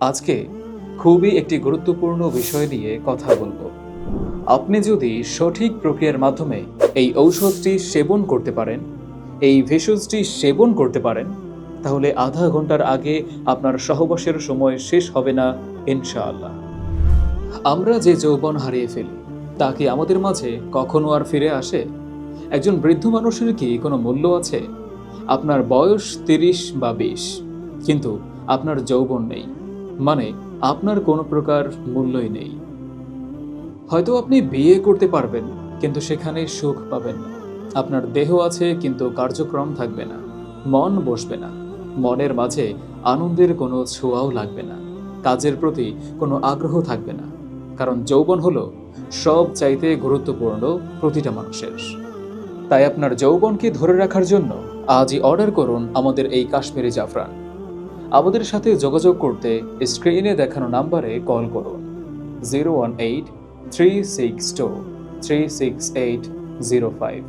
আজকে খুবই একটি গুরুত্বপূর্ণ বিষয় নিয়ে কথা বলবো। আপনি যদি সঠিক প্রক্রিয়ার মাধ্যমে এই ঔষধটি সেবন করতে পারেন, এই ভেষজটি সেবন করতে পারেন, তাহলে আধা ঘন্টার আগে আপনার সহবাসের সময় শেষ হবে না ইনশাআল্লাহ। আমরা যে যৌবন হারিয়ে ফেলি তা কি আমাদের মাঝে কখনো আর ফিরে আসে? একজন বৃদ্ধ মানুষের কি কোনো মূল্য আছে? আপনার বয়স ৩০ বা ২০, কিন্তু আপনার যৌবন নেই, মানে আপনার কোনো প্রকার মূল্যই নেই। হয়তো আপনি বিয়ে করতে পারবেন, কিন্তু সেখানে সুখ পাবেন না। আপনার দেহ আছে কিন্তু কার্যক্রম থাকবে না, মন বসবে না, মনের মাঝে আনন্দের কোনো ছোঁয়াও লাগবে না, কাজের প্রতি কোনো আগ্রহ থাকবে না। কারণ যৌবন হলো সব চাইতে গুরুত্বপূর্ণ প্রতিটা মানুষের। তাই আপনার যৌবনকে ধরে রাখার জন্য আজই অর্ডার করুন আমাদের এই কাশ্মীরি জাফরান। আমাদের সাথে যোগাযোগ করতে স্ক্রিনে দেখানো নাম্বারে কল করুন 018-362-36805।